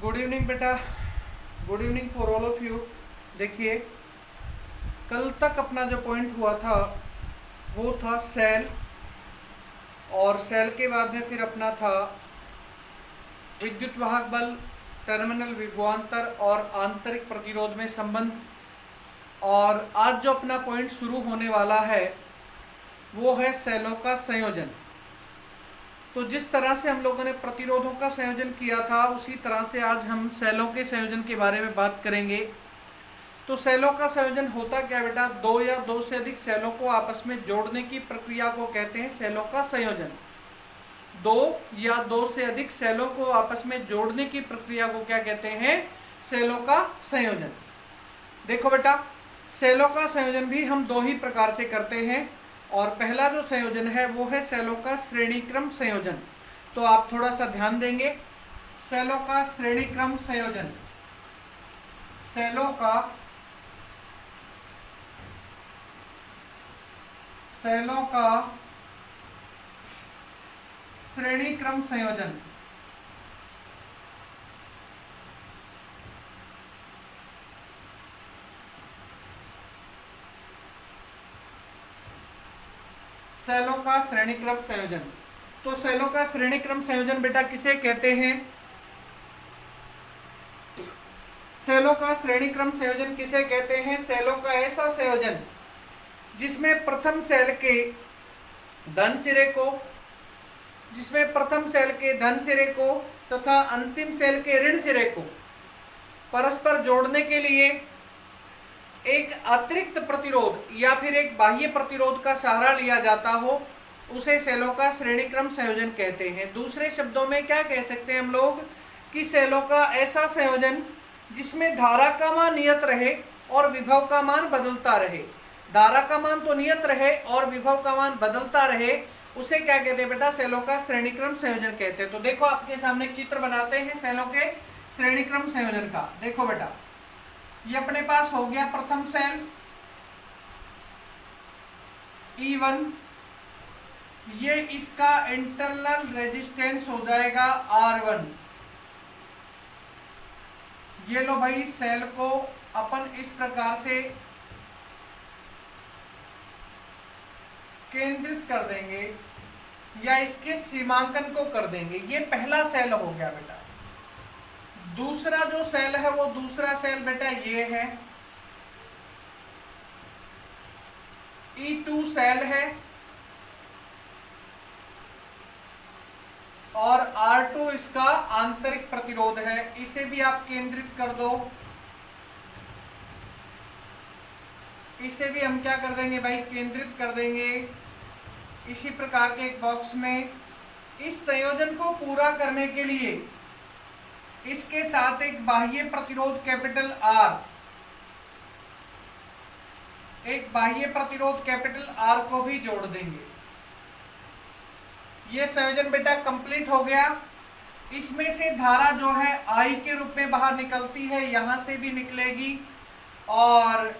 Good evening बेटा, good evening for all of you. देखिए, कल तक अपना जो पॉइंट हुआ था वो था सेल, और सेल के बाद में फिर अपना था विद्युत वाहक बल, टर्मिनल विभवांतर और आंतरिक प्रतिरोध में संबंध। और आज जो अपना पॉइंट शुरू होने वाला है वो है सेलों का संयोजन। तो जिस तरह से हम लोगों ने प्रतिरोधों का संयोजन किया था उसी तरह से आज हम सेलों के संयोजन के बारे में बात करेंगे। तो सेलों का संयोजन होता क्या बेटा? दो या दो से अधिक सेलों को आपस में जोड़ने की प्रक्रिया को कहते हैं सेलों का संयोजन। दो या दो से अधिक सेलों को आपस में जोड़ने की प्रक्रिया को क्या कहते हैं? सेलों का संयोजन। देखो बेटा, सेलों का संयोजन भी हम दो ही प्रकार से करते हैं, और पहला जो संयोजन है वो है सेलों का श्रेणीक्रम संयोजन। तो आप थोड़ा सा ध्यान देंगे, सेलों का श्रेणीक्रम संयोजन, सेलों का श्रेणीक्रम संयोजन। सेलों का श्रेणीक्रम संयोजन। तो सेलों का श्रेणीक्रम संयोजन बेटा किसे कहते हैं? सेलों का श्रेणीक्रम संयोजन किसे कहते हैं? सेलों का ऐसा संयोजन जिसमें प्रथम सेल के धन सिरे को तथा अंतिम सेल के ऋण सिरे को परस्पर जोड़ने के लिए एक अतिरिक्त प्रतिरोध या फिर एक बाह्य प्रतिरोध का सहारा लिया जाता हो, उसे सेलों का श्रेणीक्रम संयोजन कहते हैं। दूसरे शब्दों में क्या कह सकते हैं हम लोग कि सेलों का ऐसा संयोजन जिसमें धारा का मान नियत रहे और विभव का मान बदलता रहे। धारा का मान तो नियत रहे और विभव का मान बदलता रहे, उसे क्या कहते हैं बेटा? सेलों का श्रेणीक्रम संयोजन कहते हैं। तो देखो, आपके सामने चित्र बनाते हैं सेलों के श्रेणीक्रम संयोजन का। देखो बेटा, ये अपने पास हो गया प्रथम सेल E1, ये इसका इंटरनल रेजिस्टेंस हो जाएगा R1। ये लो भाई, सेल को अपन इस प्रकार से केंद्रित कर देंगे या इसके सीमांकन को कर देंगे। ये पहला सेल हो गया बेटा। दूसरा जो सेल है वो दूसरा सेल बेटा ये है, E2 सेल है, और R2 इसका आंतरिक प्रतिरोध है। इसे भी आप केंद्रित कर दो। इसे भी हम क्या कर देंगे भाई? केंद्रित कर देंगे इसी प्रकार के एक बॉक्स में। इस संयोजन को पूरा करने के लिए इसके साथ एक बाह्य प्रतिरोध कैपिटल R, को भी जोड़ देंगे। ये संयोजन बेटा कंप्लीट हो गया। इसमें से धारा जो है I के रूप में बाहर निकलती है, यहां से भी निकलेगी और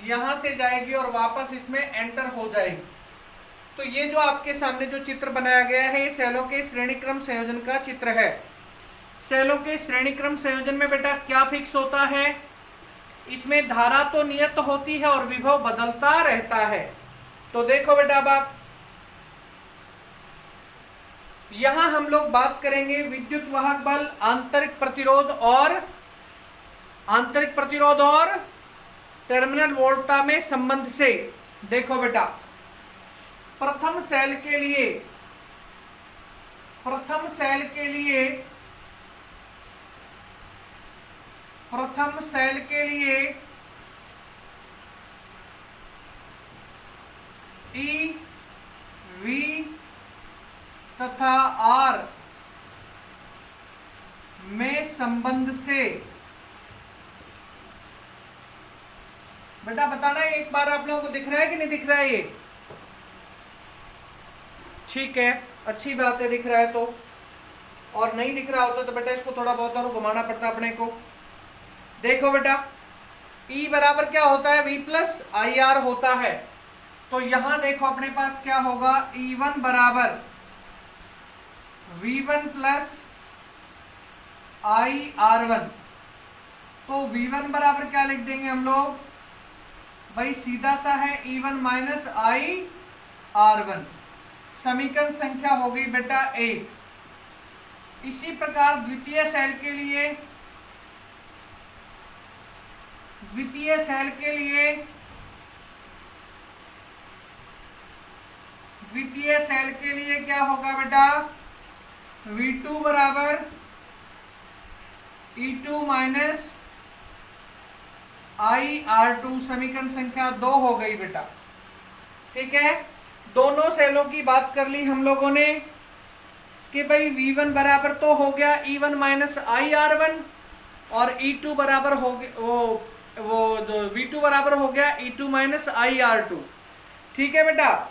यहां से जाएगी और वापस इसमें एंटर हो जाएगी। तो ये जो आपके सामने जो चित्र बनाया गया है, ये सेलों के श्रेणीक्रम संयोजन का चित्र है। सेलों के श्रेणीक्रम संयोजन में बेटा क्या फिक्स होता है? इसमें धारा तो नियत होती है और विभव बदलता रहता है। तो देखो बेटा, अब आप यहां हम लोग बात करेंगे विद्युत वाहक बल, आंतरिक प्रतिरोध और टर्मिनल वोल्टता में संबंध से। देखो बेटा, प्रथम सेल के लिए E, V तथा R में संबंध से बेटा बताना एक बार आप लोगों को दिख रहा है कि नहीं दिख रहा है? ये ठीक है, अच्छी बात है, दिख रहा है तो। और नहीं दिख रहा होता तो बेटा इसको थोड़ा बहुत और घुमाना पड़ता अपने को। देखो बेटा, E बराबर क्या होता है? V प्लस IR होता है। तो यहां देखो अपने पास क्या होगा? E1 बराबर V1 प्लस IR1। तो V1 बराबर क्या लिख देंगे हम लोग भाई, सीधा सा है E1 माइनस IR1। समीकरण संख्या हो गई बेटा 1। इसी प्रकार द्वितीय सेल के लिए, द्वितीय सेल के लिए, द्वितीय सेल के लिए क्या होगा बेटा, V2 बराबर E2 माइनस IR2। समीकरण संख्या 2 हो गई बेटा। ठीक है, दोनों सेलों की बात कर ली हम लोगों ने कि भाई V1 बराबर तो हो गया E1 माइनस IR1 और E2 बराबर हो गया वो जो V2 बराबर हो गया E2 माइनस IR2। ठीक है बेटा,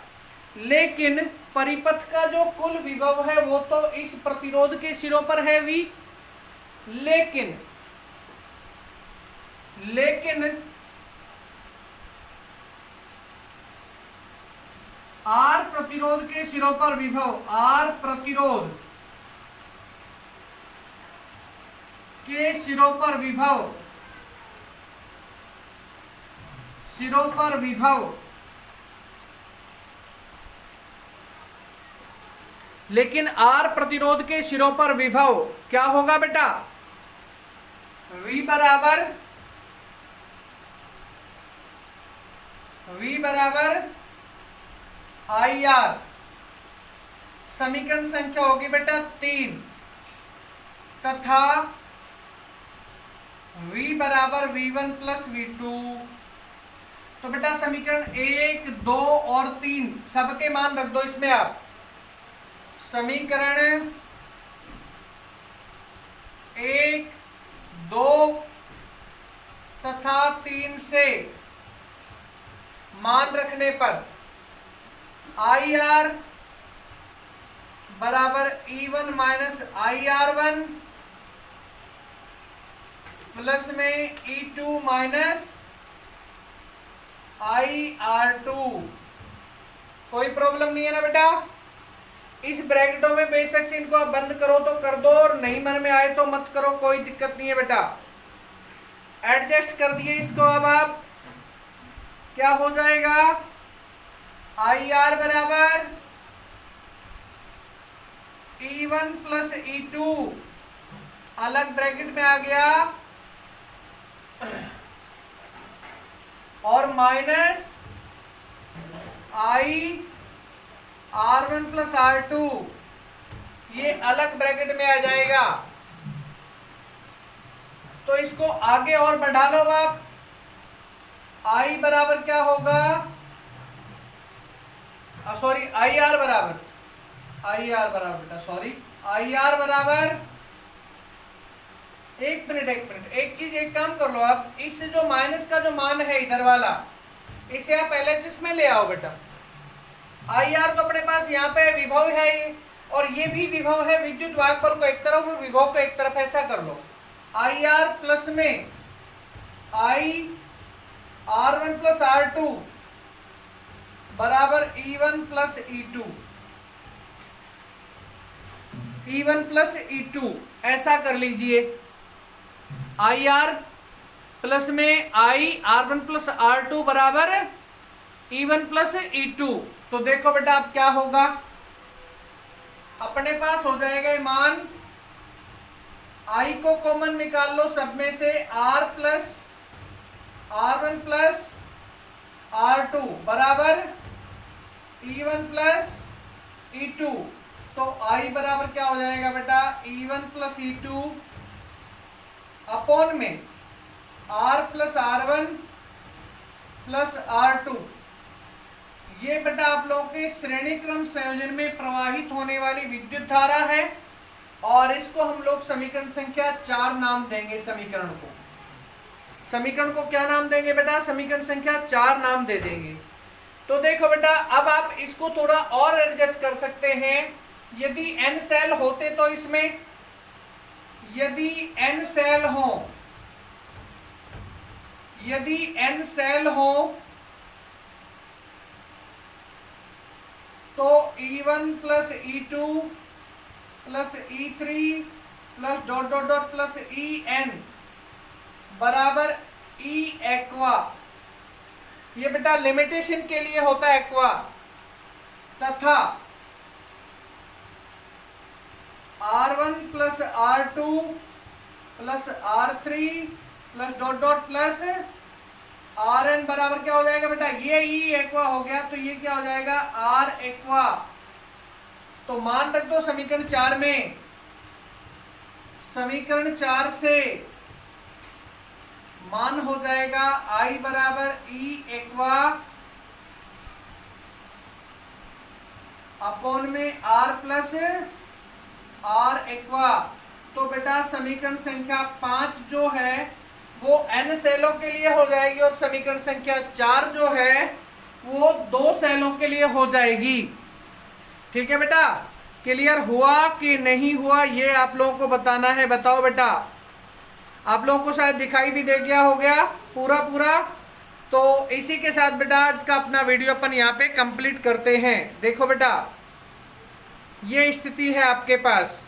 लेकिन परिपथ का जो कुल विभव है वो तो इस प्रतिरोध के सिरों पर है V, लेकिन R प्रतिरोध के सिरों पर विभव, R प्रतिरोध के सिरों पर विभव, सिरों पर विभव, लेकिन R प्रतिरोध के सिरों पर विभव क्या होगा बेटा, V बराबर IR। समीकरण संख्या होगी बेटा 3 तथा V बराबर V1 प्लस V2। तो बेटा समीकरण 1, 2 और 3 सबके मान रख दो इसमें आप। समीकरण 1, 2 तथा 3 से मान रखने पर IR बराबर E1 माइनस IR1 प्लस में E2 माइनस IR2। कोई प्रॉब्लम नहीं है ना बेटा। इस ब्रैकेटों में बेशक से इनको आप बंद करो तो कर दो और नहीं मन में आए तो मत करो, कोई दिक्कत नहीं है बेटा। एडजस्ट कर दिए इसको। अब आप क्या हो जाएगा, IR बराबर E1 प्लस E2 अलग ब्रैकेट में आ गया और माइनस IR1 प्लस R2 ये अलग ब्रैकेट में आ जाएगा। तो इसको आगे और बढ़ा लो आप। I बराबर क्या होगा, सॉरी IR बराबर बेटा, सॉरी IR बराबर, एक मिनट, एक चीज, एक काम कर लो आप, इस जो माइनस का जो मान है इधर वाला, इसे आप LHS में ले आओ बेटा। IR तो अपने पास यहाँ पे विभव है ये, और ये भी विभव है, विद्युत वाहकफल को एक तरफ और विभव को एक तरफ। ऐसा कर लो, IR प्लस में IR1 प्लस R2 बराबर E1 प्लस E2, ऐसा कर लीजिए। IR प्लस में IR1 प्लस R2 बराबर E1 प्लस E2। तो देखो बेटा अब क्या होगा, अपने पास हो जाएगा ये मान, I को कॉमन निकाल लो सब में से, R1 प्लस R2 बराबर E1 प्लस E2। तो I बराबर क्या हो जाएगा बेटा, E1 प्लस E2 अपॉन में R plus R1 plus R2। ये बेटा आप लोगों के श्रेणी क्रम संयोजन में प्रवाहित होने वाली विद्युत धारा है, और इसको हम लोग समीकरण संख्या 4 नाम देंगे। समीकरण को क्या नाम देंगे बेटा, समीकरण संख्या 4 नाम दे देंगे। तो देखो बेटा अब आप इसको थोड़ा और एडजस्ट कर सकते हैं। यदि n सेल होते तो इसमें, यदि n सेल हो तो E1 plus E2 plus E3 plus dot dot dot plus E N बराबर ई एक्वा। ये बेटा लिमिटेशन के लिए होता है एक्वा। तथा R1 plus R2 plus R3 plus dot dot plus Rn बराबर क्या हो जाएगा बेटा, ये ई एक्वा हो गया, तो ये क्या हो जाएगा R एक्वा। तो मान रख दो समीकरण 4 में, समीकरण 4 से मान हो जाएगा I बराबर ई एक्वा अपॉन में R प्लस R एक्वा। तो बेटा समीकरण संख्या 5 जो है वो n सेलों के लिए हो जाएगी और समीकरण संख्या 4 जो है वो 2 सेलों के लिए हो जाएगी। ठीक है बेटा, क्लियर हुआ कि नहीं हुआ ये आप लोगों को बताना है। बताओ बेटा, आप लोगों को शायद दिखाई भी दे गया हो गया पूरा। तो इसी के साथ बेटा आज का अपना वीडियो अपन यहाँ पे कंप्लीट करते हैं। देखो बेटा, ये स्थिति है आपके पास।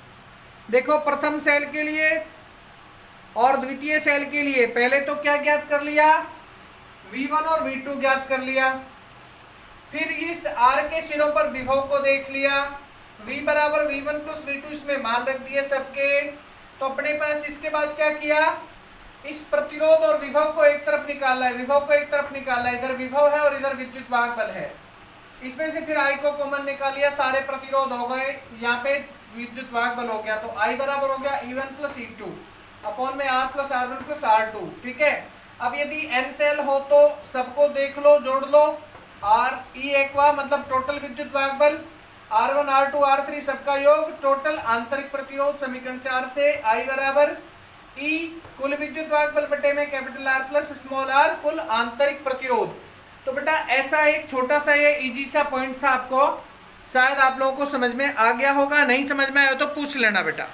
देखो प्रथम सेल के लिए और द्वितीय सेल के लिए पहले तो क्या ज्ञात कर लिया, V1 और V2 ज्ञात कर लिया। फिर इस R के सिरों पर विभव को देख लिया, V बराबर V1 प्लस V2 इसमें मान रख दिए सबके। तो अपने पास इसके बाद क्या किया, इस प्रतिरोध और विभव को एक तरफ निकाला है, विभव को एक तरफ निकाला है, इधर विभव है और इधर विद्युत वाहक बल है। इसमें से फिर I को कॉमन निकाल लिया, सारे प्रतिरोध हो गए, यहाँ पे विद्युत वाहक बल हो गया। तो I बराबर हो गया E1 प्लस E2 अपॉन में R plus R1 plus R2। ठीक है, अब यदि n सेल हो तो सबको देख लो, जोड़ लो। R E एक्वा मतलब टोटल विद्युत वाहक बल, R1 R2 R3 सबका योग, टोटल आंतरिक प्रतिरोध। समीकरण 4 से I बराबर E कुल विद्युत वाहक बल बटे में capital R plus small r कुल आंतरिक प्रतिरोध। तो बेटा ऐसा एक छोटा सा ये इजी सा पॉइंट था, आपको शायद आप लोगों को समझ में आ गया होगा। नहीं समझ में आया तो पूछ लेना बेटा।